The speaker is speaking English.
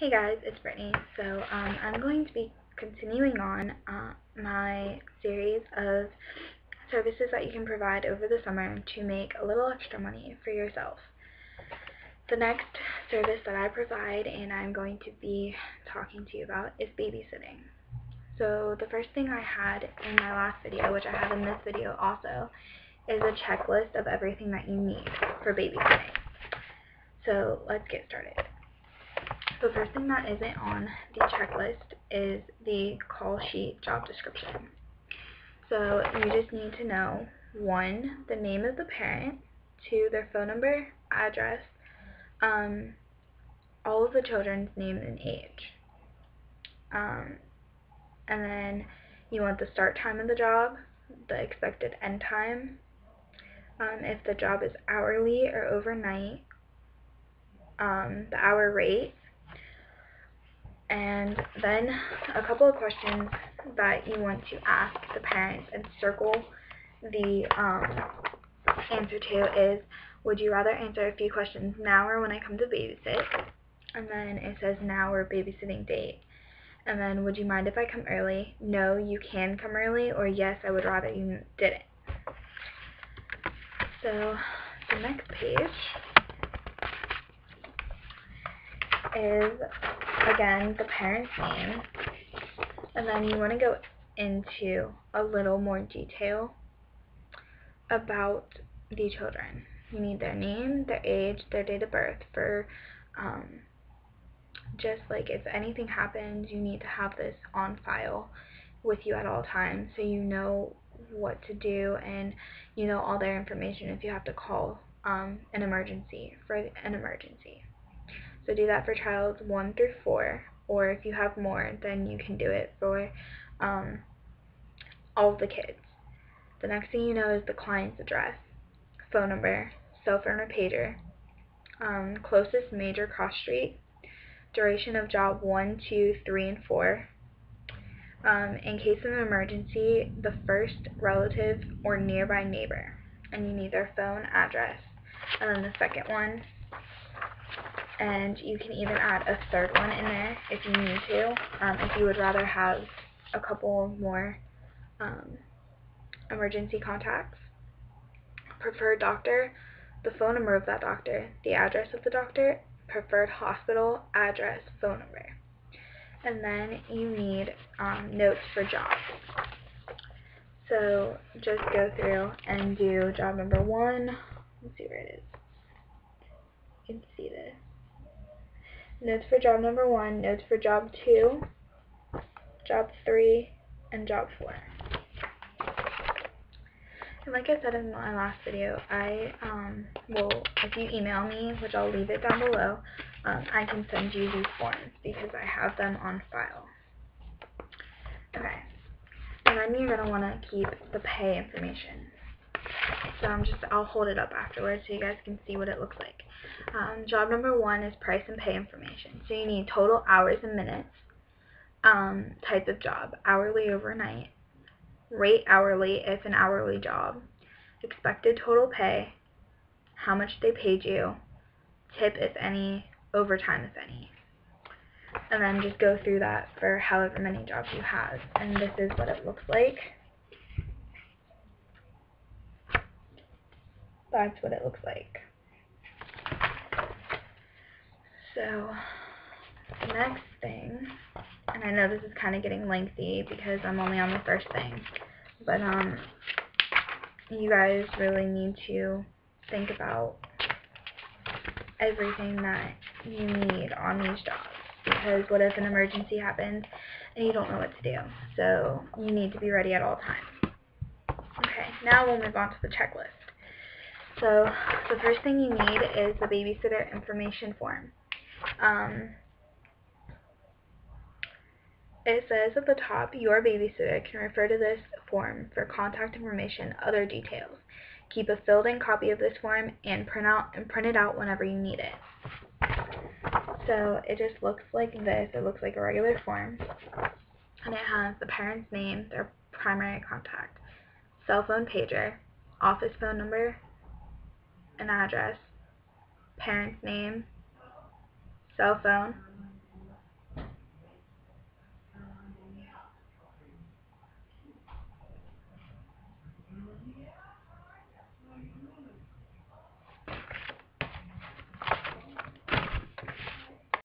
Hey guys, it's Brittany. So I'm going to be continuing on my series of services that you can provide over the summer to make a little extra money for yourself. The next service that I provide and I'm going to be talking to you about is babysitting. So the first thing I had in my last video, which I have in this video also, is a checklist of everything that you need for babysitting. So let's get started. The first thing that isn't on the checklist is the call sheet job description. So you just need to know, 1, the name of the parent, 2, their phone number, address, all of the children's names and age. And then you want the start time of the job, the expected end time, if the job is hourly or overnight, the hour rate, and then a couple of questions that you want to ask the parents and circle the answer to is, would you rather answer a few questions now or when I come to babysit? And then it says now or babysitting date. And then, would you mind if I come early? No, you can come early, or yes, I would rather you didn't. So the next page is, again, the parent's name, and then you want to go into a little more detail about the children. You need their name, their age, their date of birth for just like if anything happens, you need to have this on file with you at all times so you know what to do and you know all their information if you have to call an emergency for an emergency. So do that for child 1 through 4, or if you have more, then you can do it for all of the kids. The next thing you know is the client's address, phone number, cell phone or pager, closest major cross street, duration of job 1, 2, 3, and 4. In case of an emergency, the first relative or nearby neighbor, and you need their phone, address, and then the second one. And you can even add a third one in there if you need to, if you would rather have a couple more emergency contacts. Preferred doctor, the phone number of that doctor, the address of the doctor, preferred hospital, address, phone number. And then you need notes for jobs. So just go through and do job number 1. Let's see where it is. You can see this. Notes for job number 1, notes for job 2, job 3, and job 4. And like I said in my last video, I will, if you email me, which I'll leave it down below, I can send you these forms because I have them on file. Okay, and then you're going to want to keep the pay information. So I'll hold it up afterwards so you guys can see what it looks like. Job number 1 is price and pay information. So you need total hours and minutes, type of job, hourly, overnight, rate hourly if an hourly job, expected total pay, how much they paid you, tip if any, overtime if any. And then just go through that for however many jobs you have. And this is what it looks like. That's what it looks like. So the next thing, and I know this is kind of getting lengthy because I'm only on the first thing, but you guys really need to think about everything that you need on these jobs, because what if an emergency happens and you don't know what to do? So you need to be ready at all times. Okay, now we'll move on to the checklist. So the first thing you need is the babysitter information form. It says at the top, your babysitter can refer to this form for contact information, other details. Keep a filled-in copy of this form and print it out whenever you need it. So it just looks like this. It looks like a regular form, and it has the parent's name, their primary contact, cell phone, pager, office phone number, and address, parent's name, cell phone,